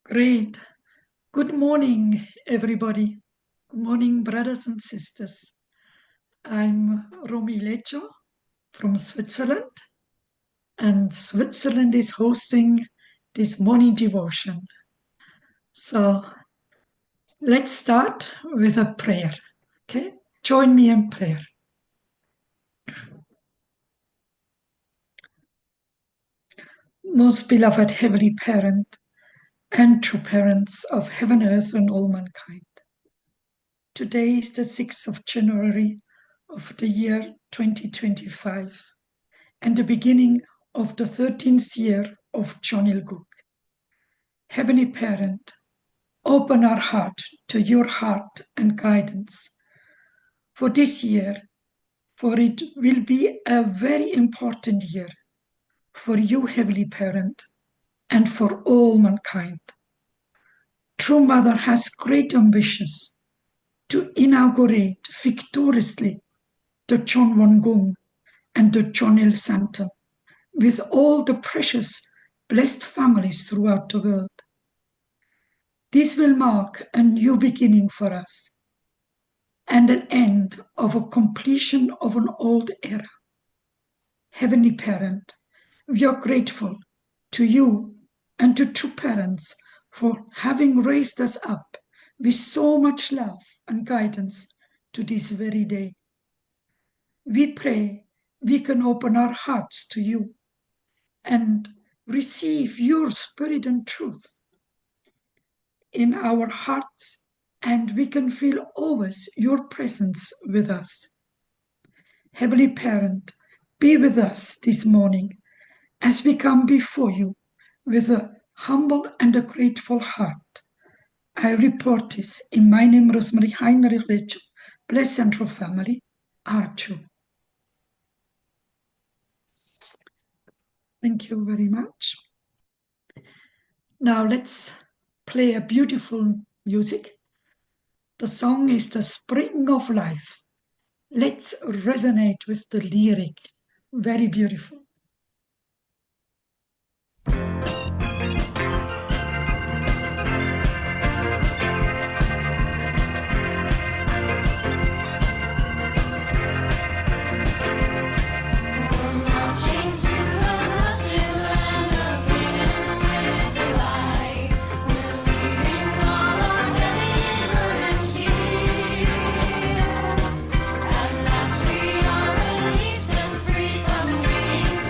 Great. Good morning, everybody. Good morning, brothers and sisters. I'm Romy Lecho from Switzerland, and Switzerland is hosting this morning devotion. So let's start with a prayer. Okay? Join me in prayer. Most beloved Heavenly Parent and true parents of heaven, earth, and all mankind. Today is the 6th of January of the year 2025 and the beginning of the 13th year of John Ilguk. Heavenly Parent, open our heart to your heart and guidance for this year, for it will be a very important year for you, Heavenly Parent, and for all mankind. True Mother has great ambitions to inaugurate victoriously the John Won Gung and the John Il Center with all the precious, blessed families throughout the world. This will mark a new beginning for us and an end of a completion of an old era. Heavenly Parent, we are grateful to you and to true parents for having raised us up with so much love and guidance to this very day. We pray we can open our hearts to you and receive your spirit and truth in our hearts, and we can feel always your presence with us. Heavenly Parent, be with us this morning as we come before you with a humble and a grateful heart. I report this in my name, Rosemary Heinrich Lecho, Blessed Central Family, R2. Thank you very much. Now let's play a beautiful music. The song is The Spring of Life. Let's resonate with the lyric. Very beautiful. At last we are released and free from dreams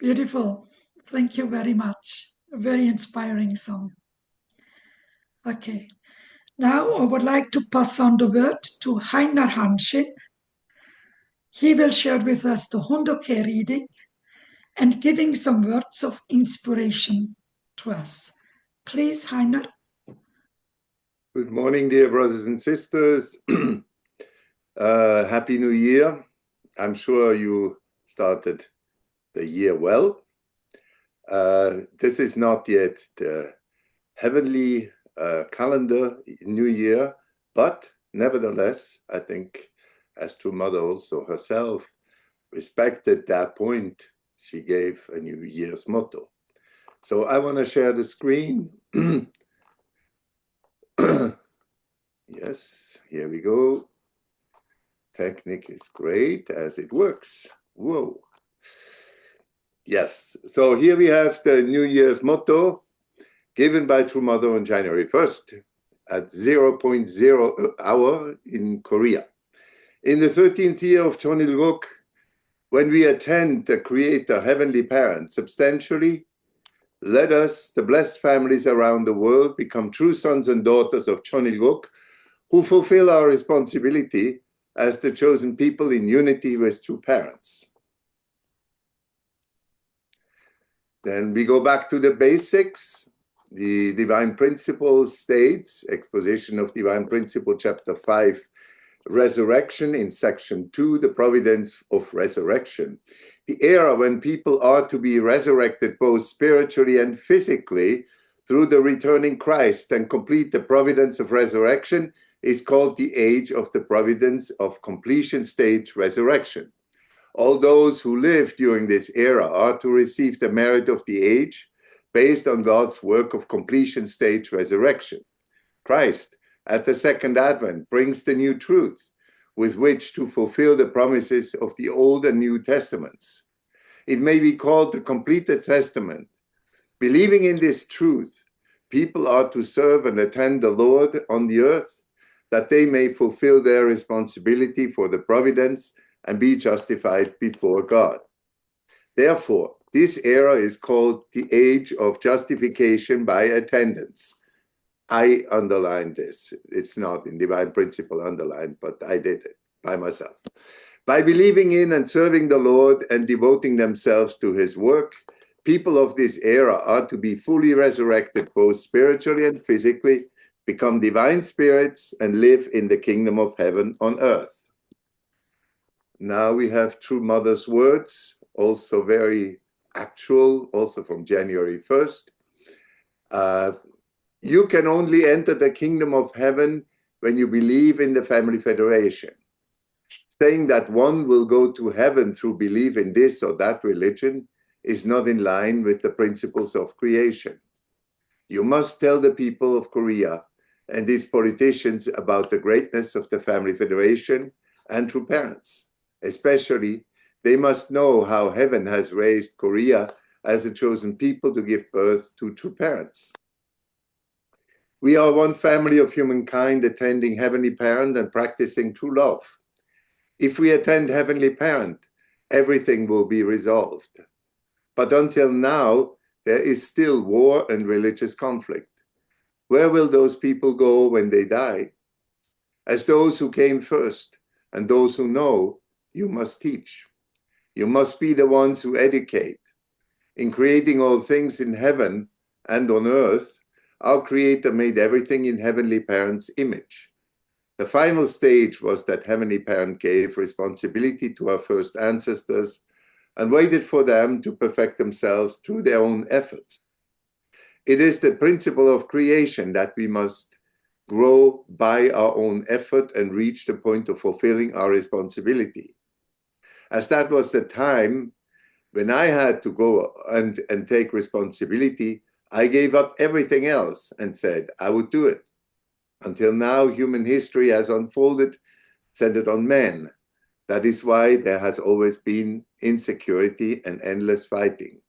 Beautiful. Thank you very much. A very inspiring song. Okay. Now I would like to pass on the word to Heiner Hanshin. He will share with us the Hondoke reading and giving some words of inspiration to us. Please, Heiner. Good morning, dear brothers and sisters. Happy New Year. I'm sure you started the year well. This is not yet the heavenly calendar New Year, but nevertheless, I think as True Mother also herself respected that point, she gave a New Year's motto. So I want to share the screen. Yes, here we go. Technique is great as it works. Whoa. Yes, so here we have the New Year's motto given by True Mother on January 1st at 0.0 hour in Korea. In the 13th year of Chonilgok, when we attend the Creator, Heavenly Parent, substantially, let us, the blessed families around the world, become true sons and daughters of Chonilgok, who fulfill our responsibility as the chosen people in unity with true parents. Then we go back to the basics. The Divine Principle states, Exposition of Divine Principle, Chapter 5, Resurrection in Section 2, the Providence of Resurrection. The era when people are to be resurrected both spiritually and physically through the returning Christ and complete the providence of resurrection is called the age of the providence of completion stage resurrection. All those who live during this era are to receive the merit of the age based on God's work of completion stage resurrection. Christ, at the second advent, brings the new truth with which to fulfill the promises of the Old and New Testaments. It may be called the completed testament. Believing in this truth, people are to serve and attend the Lord on the earth, that they may fulfill their responsibility for the providence and be justified before God. Therefore, this era is called the age of justification by attendance. I underlined this. It's not in Divine Principle underlined, but I did it by myself. By believing in and serving the Lord and devoting themselves to his work, people of this era are to be fully resurrected, both spiritually and physically, become divine spirits, and live in the kingdom of heaven on earth. Now we have True Mother's words, also very actual, also from January 1st. You can only enter the kingdom of heaven when you believe in the family federation. Saying that one will go to heaven through belief in this or that religion is not in line with the principles of creation. You must tell the people of Korea and these politicians about the greatness of the family federation and true parents. Especially, they must know how heaven has raised Korea as a chosen people to give birth to true parents. We are one family of humankind attending Heavenly Parent and practicing true love. If we attend Heavenly Parent, everything will be resolved. But until now, there is still war and religious conflict. Where will those people go when they die? As those who came first and those who know, you must teach. You must be the ones who educate. In creating all things in heaven and on earth, our Creator made everything in Heavenly Parent's image. The final stage was that Heavenly Parent gave responsibility to our first ancestors and waited for them to perfect themselves through their own efforts. It is the principle of creation that we must grow by our own effort and reach the point of fulfilling our responsibility. As that was the time when I had to go and take responsibility, I gave up everything else and said I would do it. Until now, human history has unfolded centered on men. That is why there has always been insecurity and endless fighting.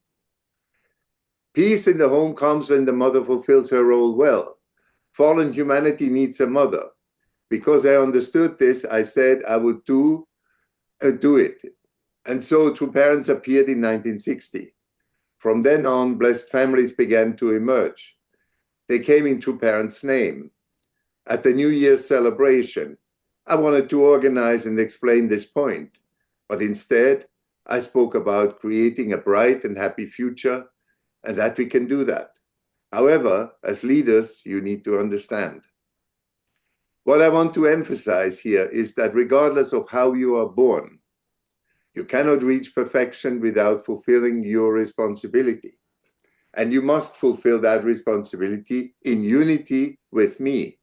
Peace in the home comes when the mother fulfills her role well. Fallen humanity needs a mother. Because I understood this, I said I would do it. And so True Parents appeared in 1960. From then on, blessed families began to emerge. They came in true parents' name. At the New Year's celebration, I wanted to organize and explain this point, but instead, I spoke about creating a bright and happy future, and that we can do that. However, as leaders, you need to understand. What I want to emphasize here is that regardless of how you are born, you cannot reach perfection without fulfilling your responsibility. And you must fulfill that responsibility in unity with me.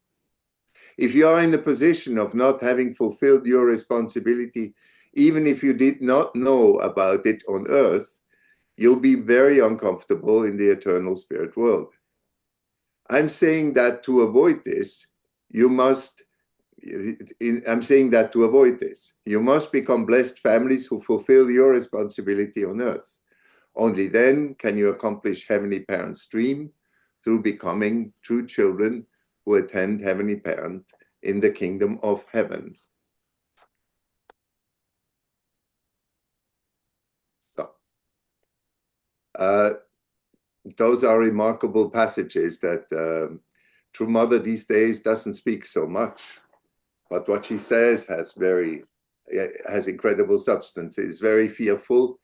If you are in the position of not having fulfilled your responsibility, even if you did not know about it on earth, you'll be very uncomfortable in the eternal spirit world. I'm saying that to avoid this, you must become blessed families who fulfill your responsibility on earth. Only then can you accomplish Heavenly Parent's dream through becoming true children who attend Heavenly Parent in the kingdom of heaven. So, those are remarkable passages that True Mother these days doesn't speak so much, but what she says has incredible substance. It's very fearful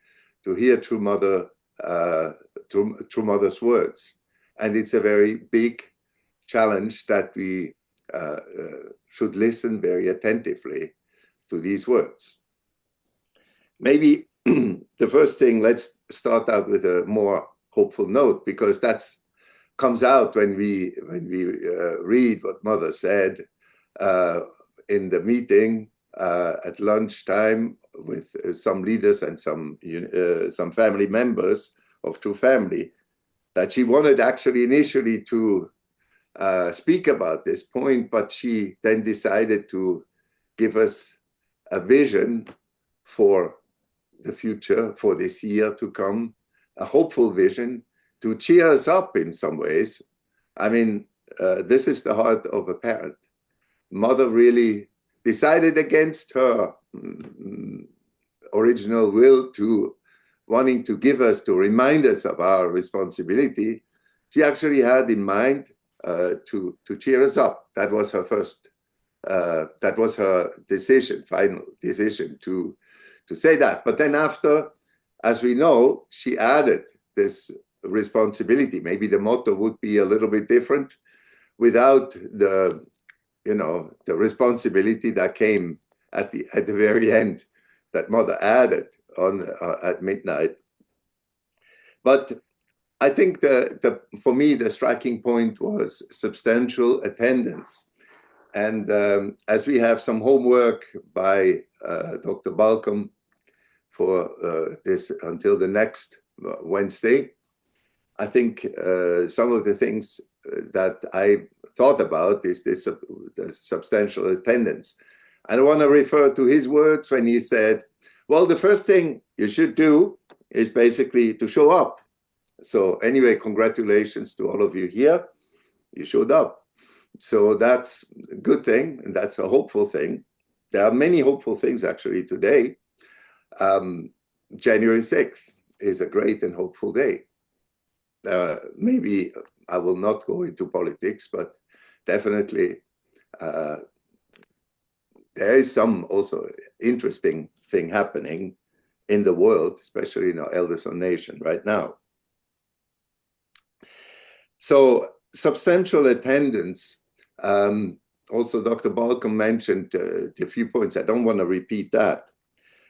to hear True Mother's words, and it's a very big challenge that we should listen very attentively to these words. Maybe the first thing, let's start out with a more hopeful note, because that's comes out when we read what Mother said in the meeting at lunchtime with some leaders and some family members of True Family, that she wanted actually initially to speak about this point, but she then decided to give us a vision for the future, for this year to come, a hopeful vision to cheer us up in some ways. I mean, this is the heart of a parent. Mother really decided against her original will to wanting to give us, to remind us of our responsibility. She actually had in mind to cheer us up. That was her first, that was her decision, final decision to say that. But then after, as we know, she added this responsibility. Maybe the motto would be a little bit different without the responsibility that came at the very end that Mother added on at midnight. But I think for me, the striking point was substantial attendance. And as we have some homework by Dr. Balcom for this until the next Wednesday, I think some of the things that I thought about is this the substantial attendance. And I want to refer to his words when he said, well, the first thing you should do is basically to show up. So anyway, congratulations to all of you here. You showed up. So that's a good thing, and that's a hopeful thing. There are many hopeful things actually today. January 6th is a great and hopeful day. Maybe I will not go into politics, but definitely there is some also interesting thing happening in the world, especially in our eldest nation right now. So substantial attendance. Also, Dr. Balcom mentioned a few points. I don't want to repeat that,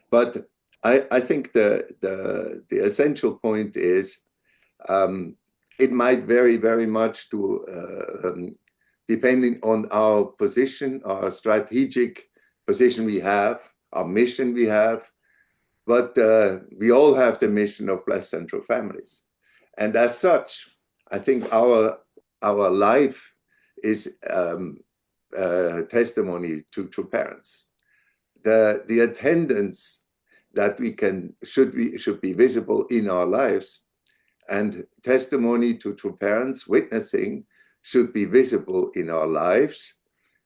but I think the essential point is it might vary very much to depending on our position, our strategic position we have, our mission we have, but we all have the mission of blessed central families. And as such, I think our life is testimony to true parents. The attendance that we can should be visible in our lives, and testimony to true parents, witnessing, should be visible in our lives,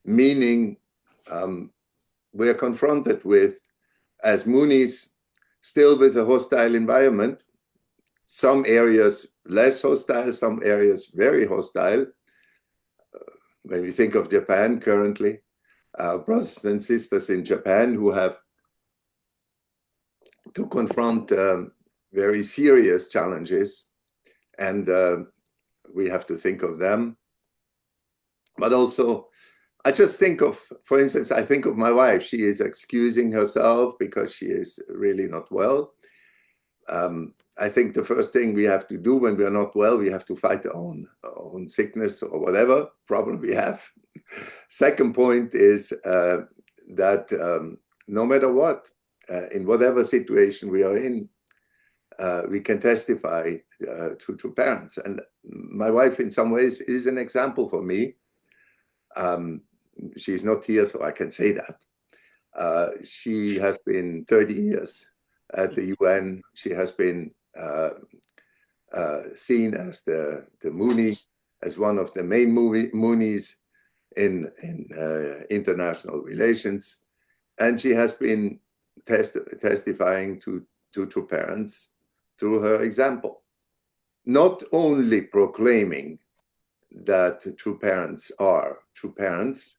meaning we're confronted with, as Moonies, still with a hostile environment, Some areas less hostile, some areas very hostile. When we think of Japan currently, brothers and sisters in Japan who have to confront very serious challenges, and we have to think of them. But also, I just think of, for instance, I think of my wife. She is excusing herself because she is really not well. I think the first thing we have to do when we are not well, we have to fight our own sickness or whatever problem we have. Second point is that no matter what, in whatever situation we are in, we can testify to parents. And my wife, in some ways, is an example for me. She's not here, so I can say that. She has been 30 years at the UN. She has been seen as the Mooney, as one of the main Moonies in international relations. And she has been testifying to parents through her example, not only proclaiming that true parents are true parents,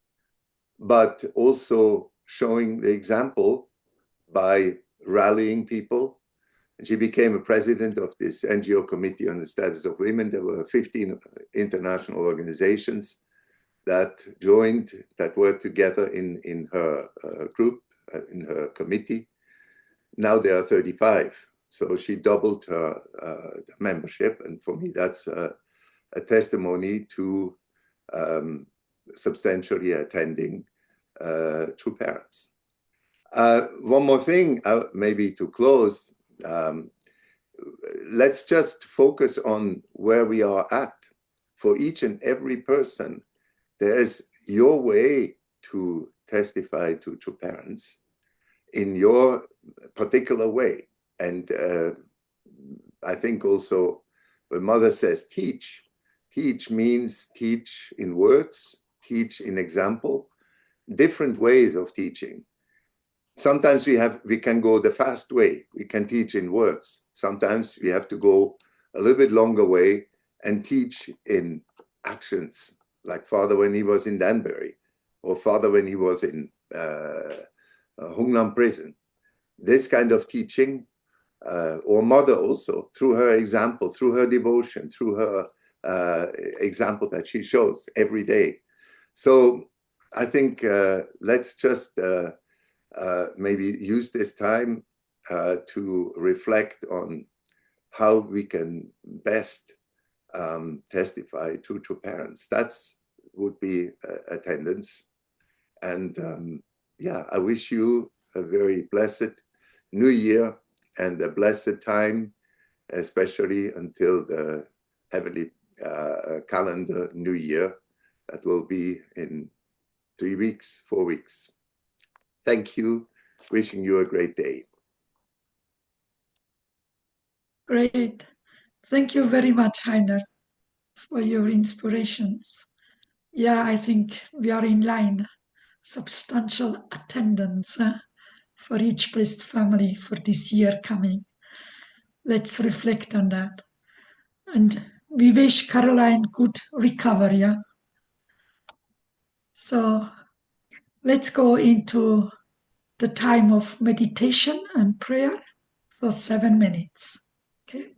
but also showing the example by rallying people. And she became a president of this NGO Committee on the Status of Women. There were 15 international organizations that joined, that were together in her group, in her committee. Now there are 35. So she doubled her membership. And for me, that's a testimony to substantially attending true parents. One more thing, maybe to close, let's just focus on where we are at. For each and every person, there's your way to testify to true parents in your particular way. And I think also when Mother says teach, teach means teach in words, teach in example, different ways of teaching. Sometimes we can go the fast way. We can teach in words. Sometimes we have to go a little bit longer way and teach in actions, like Father when he was in Danbury, or Father when he was in Hungnan prison. This kind of teaching, or Mother also, through her example, through her devotion, through her example that she shows every day. So I think let's just maybe use this time to reflect on how we can best testify to true parents. That's would be attendance. And yeah, I wish you a very blessed New Year and a blessed time, especially until the heavenly calendar New Year. That will be in 3 weeks, 4 weeks. Thank you. Wishing you a great day. Great. Thank you very much, Heiner, for your inspirations. Yeah, I think we are in line. Substantial attendance for each blessed family for this year coming. Let's reflect on that. And we wish Caroline good recovery. Yeah? So let's go into the time of meditation and prayer for 7 minutes. Okay.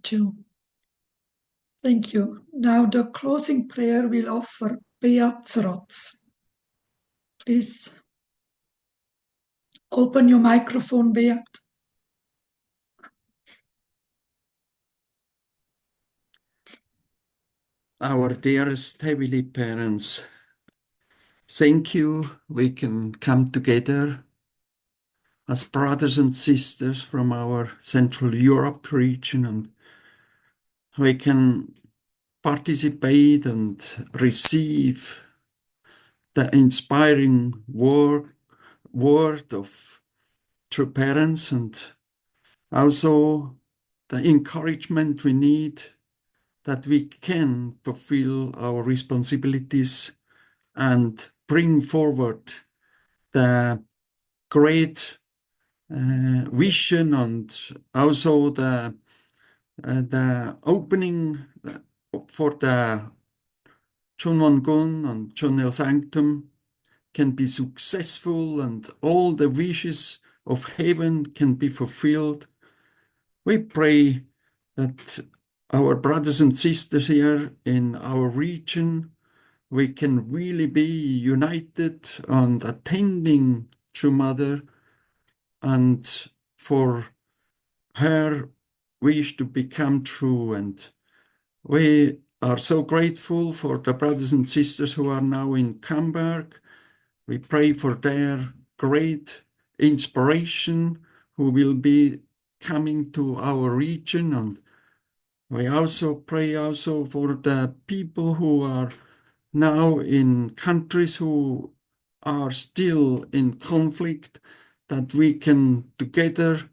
Too. Thank you. Now the closing prayer will offer Beat Zrotz. Please open your microphone, Beat. Our dearest Heavenly Parents, thank you we can come together as brothers and sisters from our Central Europe region, and we can participate and receive the inspiring word of true parents, and also the encouragement we need that we can fulfill our responsibilities and bring forward the great vision, and also the opening for the Chunwan Gun and Chunel Sanctum can be successful, and all the wishes of heaven can be fulfilled. We pray that our brothers and sisters here in our region, we can really be united on attending True Mother and for her wish to become true. And we are so grateful for the brothers and sisters who are now in Camberg. We pray for their great inspiration who will be coming to our region, and we also pray also for the people who are now in countries who are still in conflict, that we can together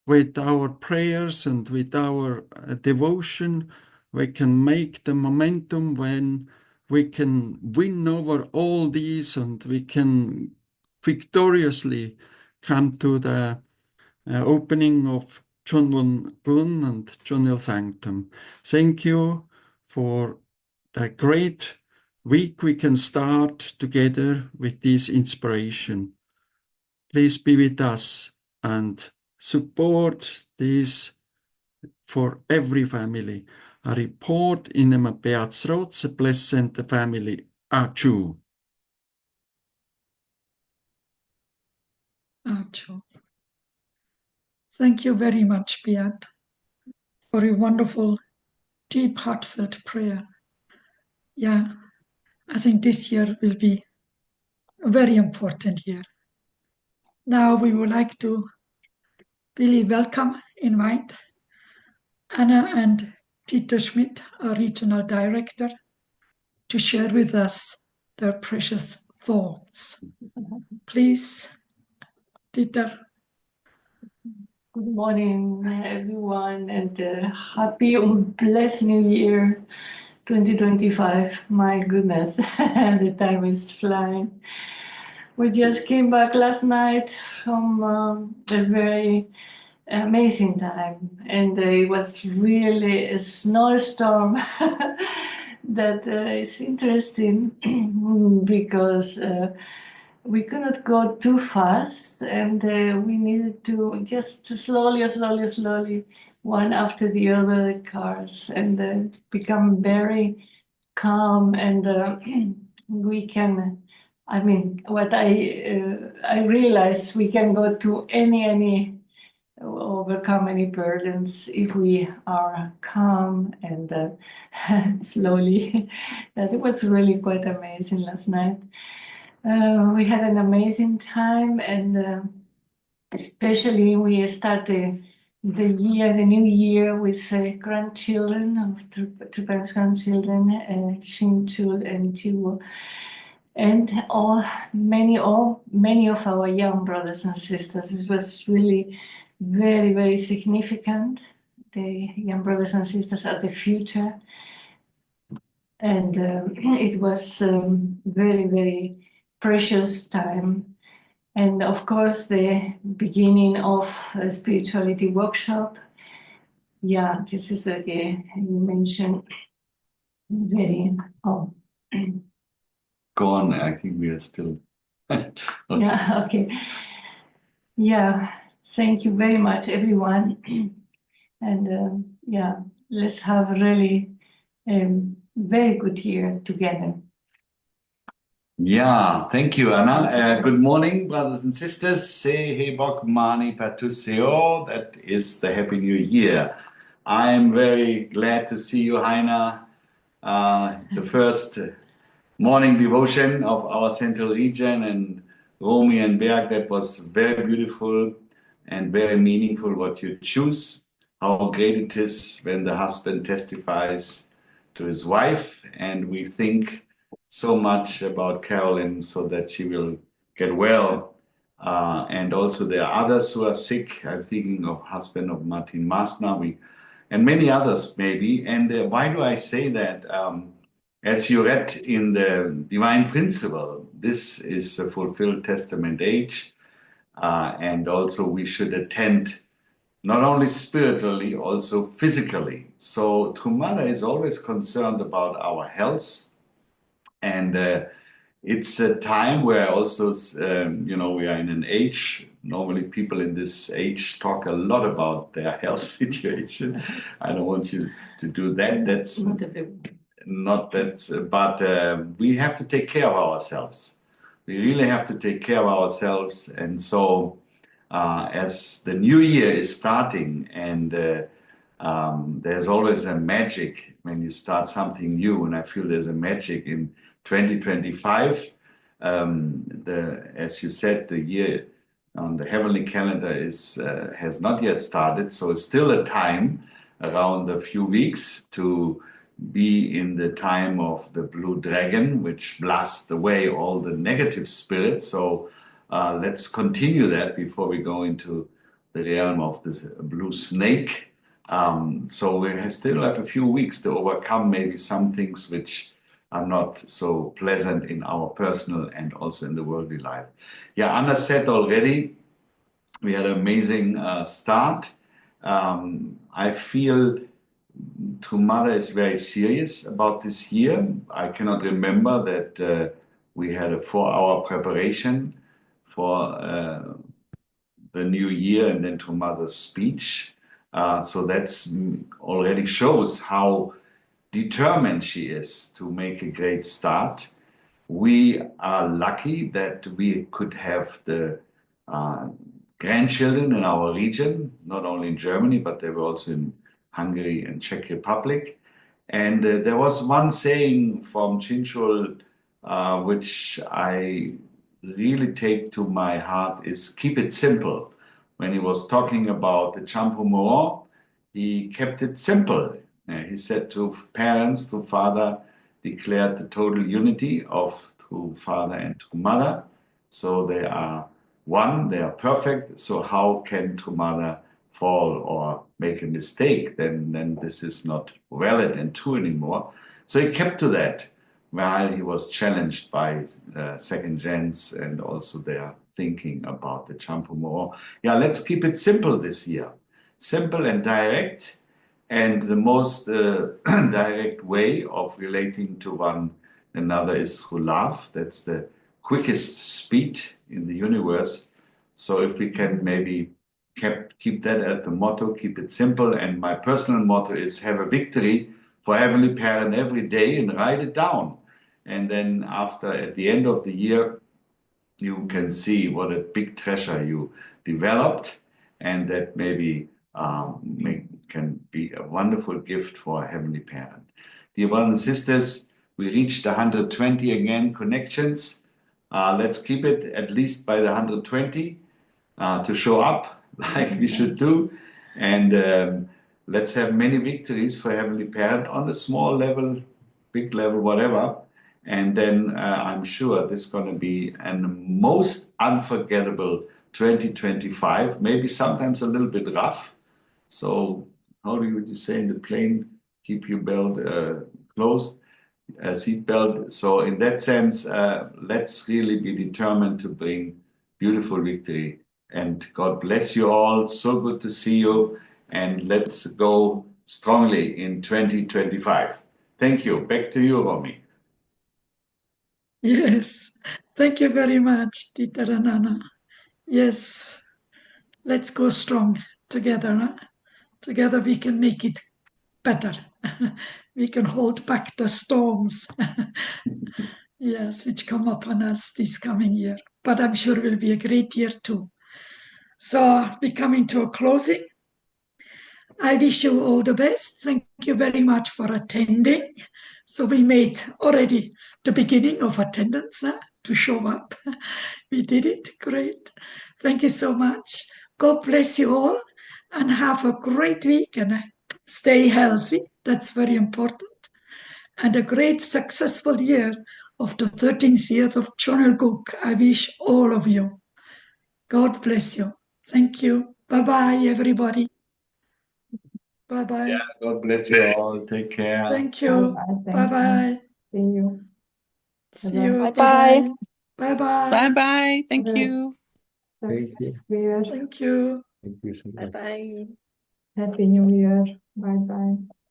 with our prayers and with our devotion, we can make the momentum when we can win over all these, and we can victoriously come to the opening of Chunwan Gun and Chunel Sanctum. Thank you for the great week we can start together with this inspiration. Please be with us and support this for every family. A report in a Beat Zrotz, a blessed family. Achu. Achu. Thank you very much, Beat, for a wonderful, deep, heartfelt prayer. Yeah, I think this year will be a very important year. Now we would like to really invite Anna and Dieter Schmidt, our regional director, to share with us their precious thoughts. Please, Dieter. Good morning, everyone, and happy and blessed New Year 2025. My goodness, the time is flying. We just came back last night from a very amazing time, and it was really a snowstorm that is interesting because we could not go too fast, and we needed to just slowly, one after the other, the cars, and become very calm. And we can, I mean, what I realized, we can go to overcome any burdens if we are calm and slowly. That was really quite amazing last night. We had an amazing time, and especially we started the new year with grandchildren, of two parents' grandchildren, Shinchul and Chiwu, and many of our young brothers and sisters. It was really very, very significant. The young brothers and sisters are the future, and it was very, very precious time. And of course, the beginning of a spirituality workshop. Yeah, this is again, you mentioned very, Go on, I think we are still. Okay. Yeah, okay. Yeah, thank you very much, everyone. And yeah, let's have really a very good year together. Yeah, thank you, Anna. Good morning, brothers and sisters. Sehe bok mani patuseo. That is the Happy New Year. I'm very glad to see you, Heiner. The first morning devotion of our central region, and Romy and Berg, that was very beautiful and very meaningful what you choose. How great it is when the husband testifies to his wife, and we think so much about Carolyn so that she will get well. And also there are others who are sick. I'm thinking of husband of Martin Masna, and many others maybe. And why do I say that? As you read in the Divine Principle, this is a fulfilled testament age. And also we should attend not only spiritually, also physically. So True Mother is always concerned about our health. And it's a time where also, we are in an age, normally people in this age talk a lot about their health situation. I don't want you to do that. That's not that, but we have to take care of ourselves. We really have to take care of ourselves. And so as the new year is starting, and there's always a magic when you start something new, and I feel there's a magic in 2025. As you said, the year on the heavenly calendar has not yet started, so it's still a time around a few weeks to be in the time of the blue dragon, which blasts away all the negative spirits. So let's continue that before we go into the realm of this blue snake. So we still have a few weeks to overcome maybe some things which are not so pleasant in our personal and also in the worldly life. Yeah, Anna said already, we had an amazing start. I feel True Mother is very serious about this year. I cannot remember that we had a 4-hour preparation for the new year and then True Mother's speech. So that's already shows how determined she is to make a great start. We are lucky that we could have the grandchildren in our region, not only in Germany, but they were also in Hungary and Czech Republic. And there was one saying from Chinchul, which I really take to my heart, is keep it simple. When he was talking about the Champu Moron, he kept it simple. He said to parents, to father, declared the total unity of True Father and True Mother. So they are one, they are perfect. So how can True Mother fall or make a mistake? Then this is not valid and true anymore. So he kept to that while he was challenged by second gens and also their thinking about the Champu Moron. Yeah, let's keep it simple this year. Simple and direct. And the most direct way of relating to one another is through love. That's the quickest speed in the universe. So if we can maybe keep that at the motto, keep it simple. And my personal motto is have a victory for Heavenly Parent every day and write it down. And then at the end of the year, you can see what a big treasure you developed, and that maybe can be a wonderful gift for a Heavenly Parent. Dear brothers and sisters, we reached 120 again connections. Let's keep it at least by the 120 to show up like we should do. And let's have many victories for Heavenly Parent on a small level, big level, whatever. And then I'm sure this is going to be a most unforgettable 2025, maybe sometimes a little bit rough. So how do you say in the plane, keep your belt closed, seat belt. So in that sense, let's really be determined to bring beautiful victory. And God bless you all. So good to see you. And let's go strongly in 2025. Thank you. Back to you, Romy. Yes, thank you very much, Dieter and Anna. Yes, let's go strong together. Huh? Together we can make it better. We can hold back the storms, yes, which come upon us this coming year. But I'm sure it will be a great year too. So we're coming to a closing. I wish you all the best. Thank you very much for attending. So we made already the beginning of attendance to show up. We did it. Great. Thank you so much. God bless you all and have a great week and stay healthy. That's very important. And a great successful year of the 13th years of John L. Cook. I wish all of you. God bless you. Thank you. Bye-bye, everybody. Bye-bye. Yeah, God bless you all. Take care. Thank you. Bye-bye. See you. See you. Bye-bye. Bye-bye. Bye-bye. Thank you. Success you. year. Thank you. Thank you so much. Bye-bye. Happy New Year. Bye-bye.